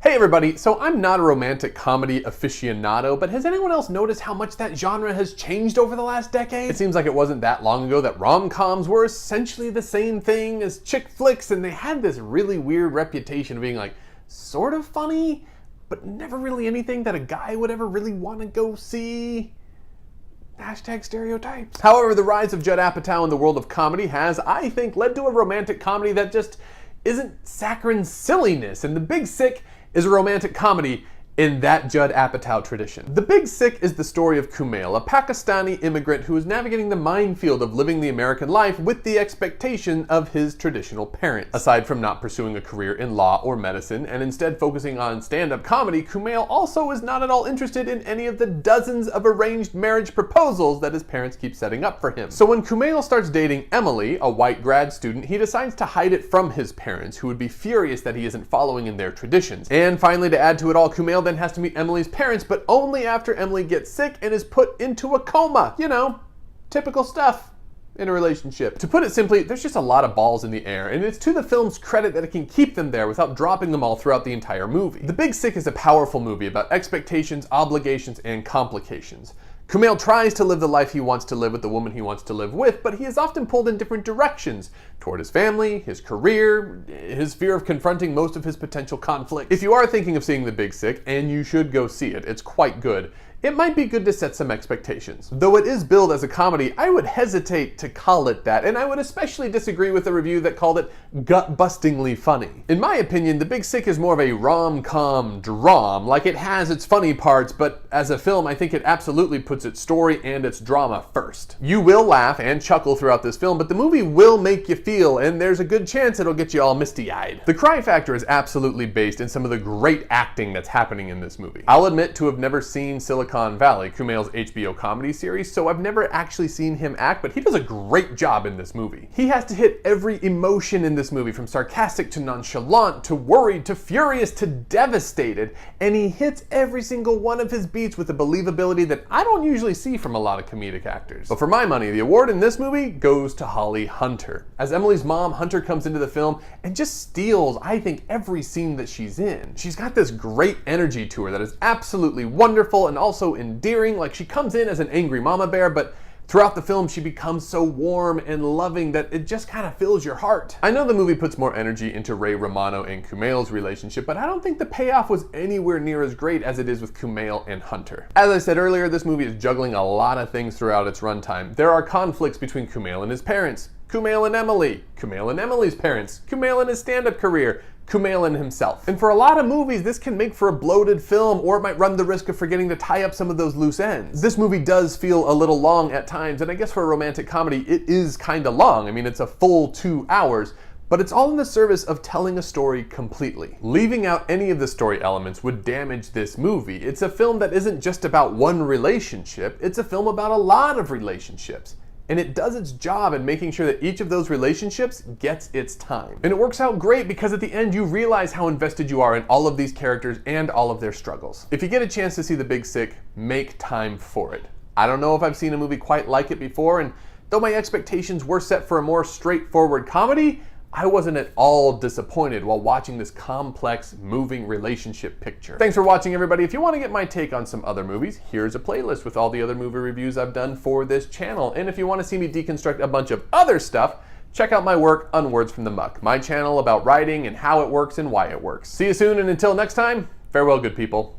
Hey everybody, so I'm not a romantic comedy aficionado, but has anyone else noticed how much that genre has changed over the last decade? It seems like it wasn't that long ago that rom-coms were essentially the same thing as chick flicks, and they had this really weird reputation of being like sort of funny, but never really anything that a guy would ever really want to go see. Hashtag stereotypes. However, the rise of Judd Apatow in the world of comedy has, I think, led to a romantic comedy that just isn't saccharine silliness, and The Big Sick is a romantic comedy in that Judd Apatow tradition. The Big Sick is the story of Kumail, a Pakistani immigrant who is navigating the minefield of living the American life with the expectation of his traditional parents. Aside from not pursuing a career in law or medicine and instead focusing on stand-up comedy, Kumail also is not at all interested in any of the dozens of arranged marriage proposals that his parents keep setting up for him. So when Kumail starts dating Emily, a white grad student, he decides to hide it from his parents, who would be furious that he isn't following in their traditions. And finally, to add to it all, Kumail then has to meet Emily's parents, but only after Emily gets sick and is put into a coma. You know, typical stuff in a relationship. To put it simply, there's just a lot of balls in the air, and it's to the film's credit that it can keep them there without dropping them all throughout the entire movie. The Big Sick is a powerful movie about expectations, obligations, and complications. Kumail tries to live the life he wants to live with the woman he wants to live with, but he is often pulled in different directions toward his family, his career, his fear of confronting most of his potential conflict. If you are thinking of seeing The Big Sick, and you should go see it, it's quite good, it might be good to set some expectations. Though it is billed as a comedy, I would hesitate to call it that, and I would especially disagree with a review that called it gut-bustingly funny. In my opinion, The Big Sick is more of a rom-com dram, like it has its funny parts, but as a film, I think it absolutely puts its story and its drama first. You will laugh and chuckle throughout this film, but the movie will make you feel, and there's a good chance it'll get you all misty-eyed. The cry factor is absolutely based in some of the great acting that's happening in this movie. I'll admit to have never seen Silicon Valley, Kumail's HBO comedy series, so I've never actually seen him act, but he does a great job in this movie. He has to hit every emotion in this movie, from sarcastic to nonchalant, to worried, to furious, to devastated, and he hits every single one of his beats with a believability that I don't usually see from a lot of comedic actors. But for my money, the award in this movie goes to Holly Hunter. As Emily's mom, Hunter comes into the film and just steals, I think, every scene that she's in. She's got this great energy to her that is absolutely wonderful and also endearing. Like, she comes in as an angry mama bear, but throughout the film, she becomes so warm and loving that it just kind of fills your heart. I know the movie puts more energy into Ray Romano and Kumail's relationship, but I don't think the payoff was anywhere near as great as it is with Kumail and Hunter. As I said earlier, this movie is juggling a lot of things throughout its runtime. There are conflicts between Kumail and his parents, Kumail and Emily, Kumail and Emily's parents, Kumail and his stand-up career, Kumail and himself. And for a lot of movies, this can make for a bloated film, or it might run the risk of forgetting to tie up some of those loose ends. This movie does feel a little long at times, and I guess for a romantic comedy, it is kinda long. I mean, it's a full 2 hours, but it's all in the service of telling a story completely. Leaving out any of the story elements would damage this movie. It's a film that isn't just about one relationship, it's a film about a lot of relationships. And it does its job in making sure that each of those relationships gets its time. And it works out great because at the end you realize how invested you are in all of these characters and all of their struggles. If you get a chance to see The Big Sick, make time for it. I don't know if I've seen a movie quite like it before, and though my expectations were set for a more straightforward comedy, I wasn't at all disappointed while watching this complex, moving relationship picture. Thanks for watching, everybody. If you want to get my take on some other movies, here's a playlist with all the other movie reviews I've done for this channel. And if you want to see me deconstruct a bunch of other stuff, check out my work on Words from the Muck, my channel about writing and how it works and why it works. See you soon, and until next time, farewell, good people.